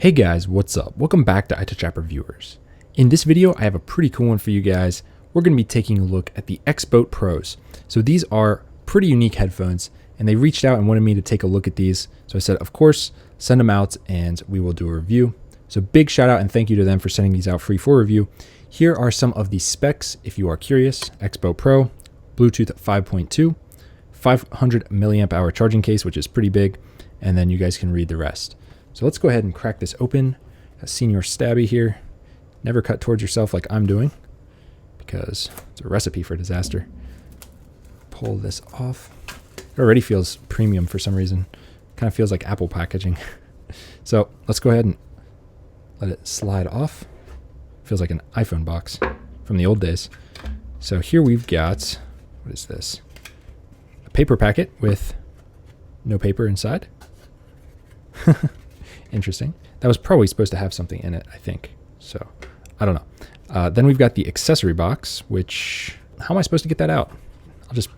Hey guys, what's up? Welcome back to iTouch App Reviewers. In this video, I have a pretty cool one for you guys. We're going to be taking a look at the XBOAT Pros. So these are pretty unique headphones, and they reached out and wanted me to take a look at these. So I said, of course, send them out and we will do a review. So big shout out and thank you to them for sending these out free for review. Here are some of the specs if you are curious. XBOAT Pro, Bluetooth 5.2, 500 milliamp hour charging case, which is pretty big, and then you guys can read the rest. So let's go ahead and crack this open. A senior stabby here. Never cut towards yourself like I'm doing, because it's a recipe for disaster. Pull this off. It already feels premium for some reason. Kind of feels like Apple packaging. So let's go ahead and let it slide off. Feels like an iPhone box from the old days. So here we've got, what is this? A paper packet with no paper inside. Interesting. That was probably supposed to have something in it, I think. So, I don't know. Then we've got the accessory box, which, how am I supposed to get that out? I'll just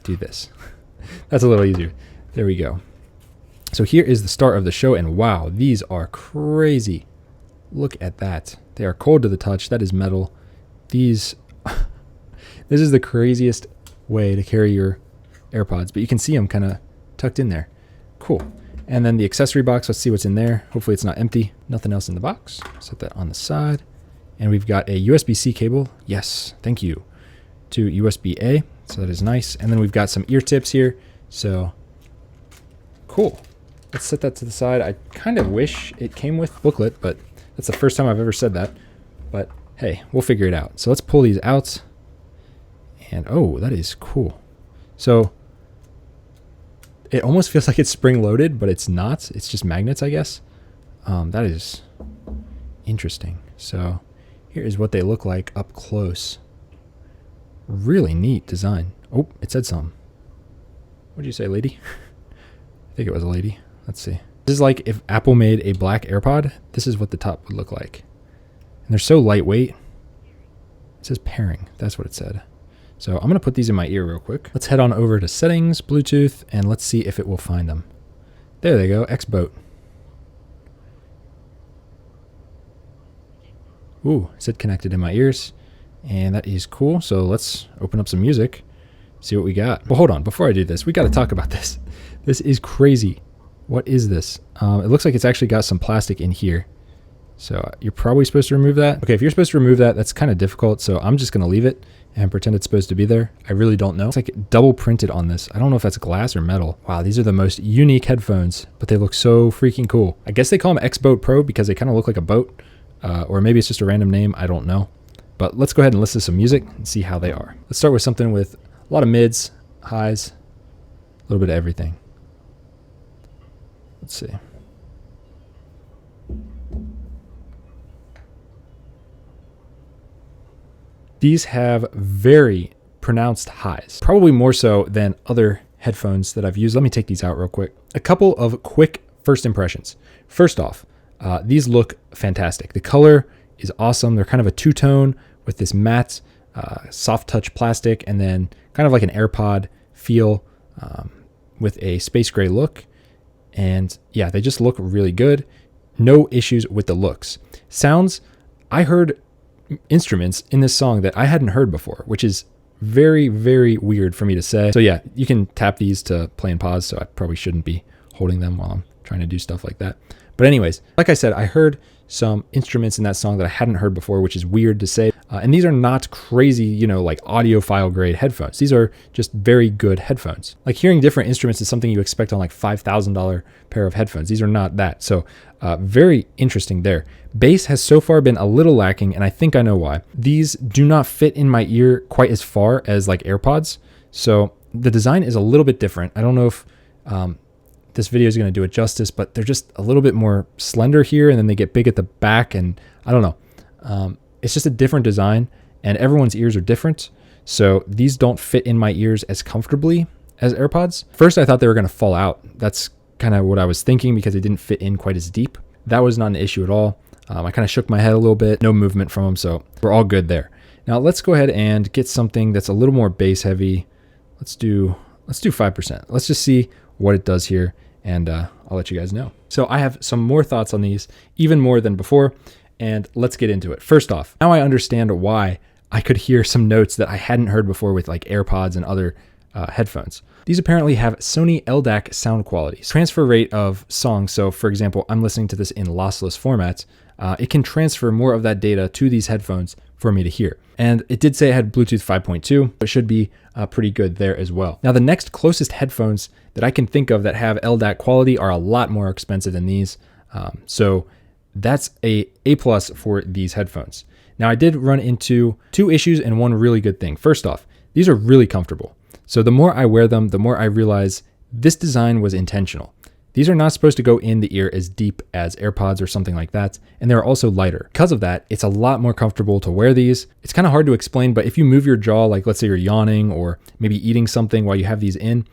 do this. That's a little easier. There we go. So here is the start of the show, and wow, these are crazy. Look at that. They are cold to the touch. That is metal. These, this is the craziest way to carry your AirPods, but you can see them kind of tucked in there. Cool. And then the accessory box, let's see what's in there. Hopefully it's not empty. Nothing else in the box. Set that on the side. And we've got a USB-C cable. Yes, thank you. To USB-A, so that is nice. And then we've got some ear tips here. So, cool. Let's set that to the side. I kind of wish it came with booklet, but that's the first time I've ever said that. But hey, we'll figure it out. So let's pull these out. And oh, that is cool. So, it almost feels like it's spring-loaded, but it's not. It's just magnets, I guess. That is interesting. So here is what they look like up close. Really neat design. Oh, it said something. What did you say, lady? I think it was a lady. Let's see. This is like if Apple made a black AirPod. This is what the top would look like. And they're so lightweight. It says pairing. That's what it said. So I'm going to put these in my ear real quick. Let's head on over to settings, Bluetooth, and let's see if it will find them. There they go, XBOAT. Ooh, it said connected in my ears, and that is cool. So let's open up some music, see what we got. Well, hold on, before I do this, we got to talk about this. This is crazy. What is this? It looks like it's actually got some plastic in here. So you're probably supposed to remove that. Okay, if you're supposed to remove that, that's kind of difficult. So I'm just going to leave it and pretend it's supposed to be there. I really don't know. It's like double printed on this. I don't know if that's glass or metal. Wow, these are the most unique headphones, but they look so freaking cool. I guess they call them XBOAT Pro because they kind of look like a boat, or maybe it's just a random name. I don't know. But let's go ahead and listen to some music and see how they are. Let's start with something with a lot of mids, highs, a little bit of everything. Let's see. These have very pronounced highs, probably more so than other headphones that I've used. Let me take these out real quick. A couple of quick first impressions. First off, these look fantastic. The color is awesome. They're kind of a two-tone with this matte, soft touch plastic, and then kind of like an AirPod feel with a space gray look. And yeah, they just look really good. No issues with the looks. Sounds, I heard instruments in this song that I hadn't heard before, which is very, very weird for me to say. So yeah, you can tap these to play and pause, so I probably shouldn't be holding them while I'm trying to do stuff like that. But anyways, like I said, I heard some instruments in that song that I hadn't heard before, which is weird to say. And these are not crazy, you know, like audiophile grade headphones. These are just very good headphones. Like hearing different instruments is something you expect on like $5,000 pair of headphones. These are not that. So very interesting there. Bass has so far been a little lacking, and I think I know why. These do not fit in my ear quite as far as like AirPods. So the design is a little bit different. I don't know if this video is going to do it justice, but they're just a little bit more slender here, and then they get big at the back, and I don't know. It's just a different design, and everyone's ears are different. So these don't fit in my ears as comfortably as AirPods. First, I thought they were going to fall out. That's kind of what I was thinking because they didn't fit in quite as deep. That was not an issue at all. I kind of shook my head a little bit, no movement from them, so we're all good there. Now let's go ahead and get something that's a little more bass heavy. Let's do 5%. Let's just see what it does here. And I'll let you guys know. So I have some more thoughts on these, even more than before, and let's get into it. First off, now I understand why I could hear some notes that I hadn't heard before with like AirPods and other headphones. These apparently have Sony LDAC sound quality, transfer rate of songs. So for example, I'm listening to this in lossless formats. It can transfer more of that data to these headphones for me to hear. And it did say it had Bluetooth 5.2, but should be pretty good there as well. Now, the next closest headphones that I can think of that have LDAC quality are a lot more expensive than these. So that's a plus for these headphones. Now, I did run into 2 issues and 1 really good thing. First off, these are really comfortable. So the more I wear them, the more I realize this design was intentional. These are not supposed to go in the ear as deep as AirPods or something like that, and they're also lighter. Because of that, it's a lot more comfortable to wear these. It's kind of hard to explain, but if you move your jaw, like let's say you're yawning or maybe eating something while you have these in,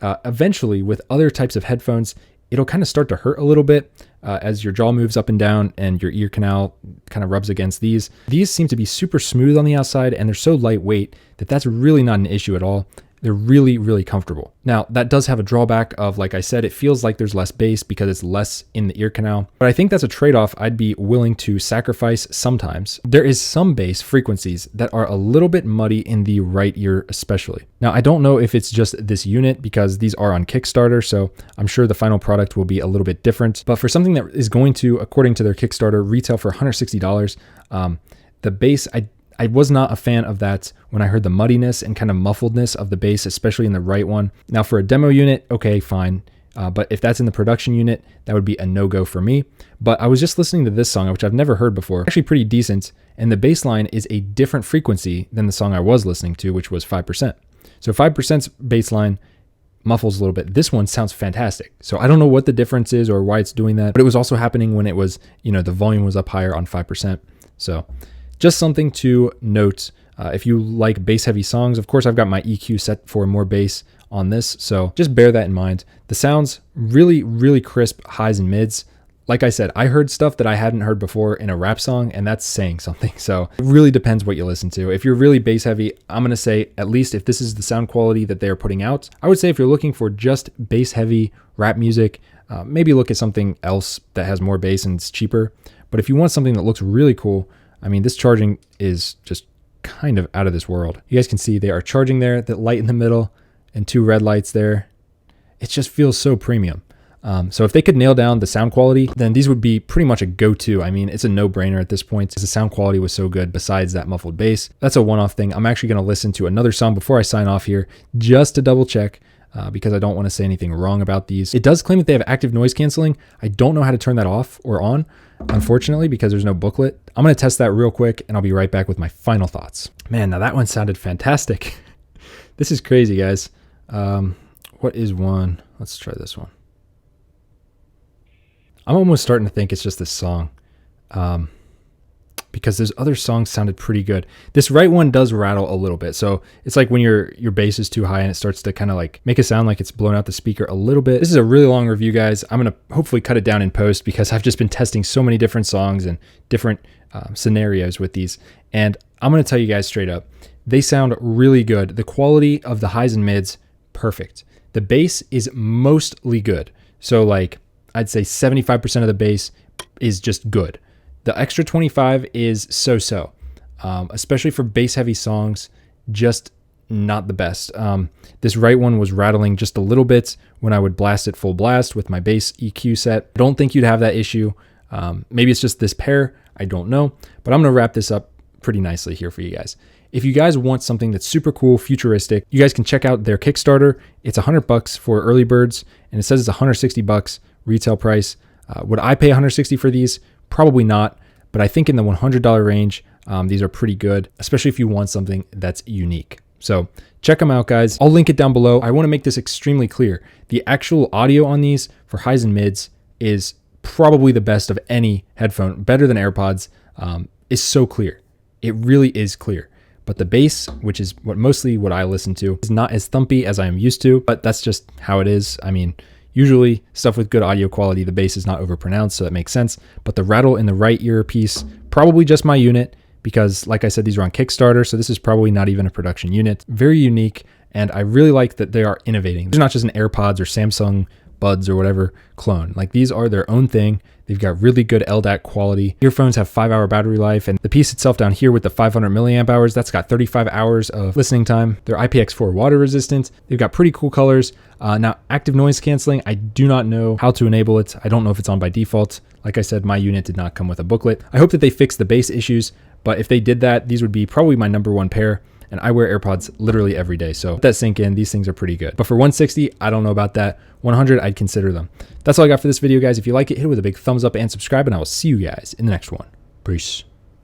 eventually with other types of headphones, it'll kind of start to hurt a little bit as your jaw moves up and down and your ear canal kind of rubs against these. These seem to be super smooth on the outside, and they're so lightweight that that's really not an issue at all. They're really, really comfortable. Now, that does have a drawback of, like I said, it feels like there's less bass because it's less in the ear canal. But I think that's a trade-off I'd be willing to sacrifice sometimes. There is some bass frequencies that are a little bit muddy in the right ear especially. Now, I don't know if it's just this unit because these are on Kickstarter, so I'm sure the final product will be a little bit different. But for something that is going to, according to their Kickstarter, retail for $160, the bass, I was not a fan of that when I heard the muddiness and kind of muffledness of the bass, especially in the right one. Now for a demo unit, okay, fine. But if that's in the production unit, that would be a no-go for me. But I was just listening to this song, which I've never heard before, actually pretty decent. And the bass line is a different frequency than the song I was listening to, which was 5%. So 5%'s bass line muffles a little bit. This one sounds fantastic. So I don't know what the difference is or why it's doing that, but it was also happening when it was, the volume was up higher on 5%. So just something to note if you like bass heavy songs. Of course, I've got my EQ set for more bass on this, so just bear that in mind. The sounds really, really crisp highs and mids. Like I said, I heard stuff that I hadn't heard before in a rap song, and that's saying something. So it really depends what you listen to. If you're really bass heavy, I'm going to say, at least if this is the sound quality that they're putting out, I would say if you're looking for just bass heavy rap music, maybe look at something else that has more bass and it's cheaper. But if you want something that looks really cool, I mean, this charging is just kind of out of this world. You guys can see they are charging there, that light in the middle and 2 red lights there. It just feels so premium. So if they could nail down the sound quality, then these would be pretty much a go-to. I mean, it's a no-brainer at this point because the sound quality was so good besides that muffled bass. That's a one-off thing. I'm actually going to listen to another song before I sign off here just to double check because I don't want to say anything wrong about these. It does claim that they have active noise canceling. I don't know how to turn that off or on, unfortunately, because there's no booklet. I'm going to test that real quick and I'll be right back with my final thoughts. Man, now that one sounded fantastic. This is crazy, guys. What is one? Let's try this one. I'm almost starting to think it's just this song because those other songs sounded pretty good. This right one does rattle a little bit. So it's like when your bass is too high and it starts to kind of like make it sound like it's blown out the speaker a little bit. This is a really long review, guys. I'm going to hopefully cut it down in post because I've just been testing so many different songs and different scenarios with these. And I'm going to tell you guys straight up, they sound really good. The quality of the highs and mids, perfect. The bass is mostly good. So like I'd say 75% of the bass is just good. The extra 25 is so-so, especially for bass heavy songs, just not the best. This right one was rattling just a little bit when I would blast it full blast with my bass EQ set. I don't think you'd have that issue. Maybe it's just this pair, I don't know, but I'm going to wrap this up pretty nicely here for you guys. If you guys want something that's super cool, futuristic, you guys can check out their Kickstarter. It's $100 for early birds, and it says it's $160 retail price. Would I pay $160 for these? Probably not, but I think in the $100 range, these are pretty good, especially if you want something that's unique. So check them out, guys. I'll link it down below. I want to make this extremely clear. The actual audio on these for highs and mids is probably the best of any headphone, better than AirPods, is so clear. It really is clear. But the bass, which is mostly what I listen to, is not as thumpy as I am used to, but that's just how it is. I mean, usually stuff with good audio quality, the bass is not overpronounced, so that makes sense. But the rattle in the right ear piece, probably just my unit, because like I said, these are on Kickstarter, so this is probably not even a production unit. Very unique, and I really like that they are innovating. There's not just an AirPods or Samsung Buds or whatever clone. Like, these are their own thing. They've got really good LDAC quality. Earphones have 5-hour battery life, and the piece itself down here with the 500 milliamp hours, that's got 35 hours of listening time. They're IPX4 water resistant. They've got pretty cool colors. Now, active noise canceling, I do not know how to enable it. I don't know if it's on by default. Like I said, my unit did not come with a booklet. I hope that they fix the bass issues, but if they did that, these would be probably my #1 pair. And I wear AirPods literally every day. So let that sink in. These things are pretty good. But for 160, I don't know about that. 100, I'd consider them. That's all I got for this video, guys. If you like it, hit it with a big thumbs up and subscribe, and I will see you guys in the next one. Peace.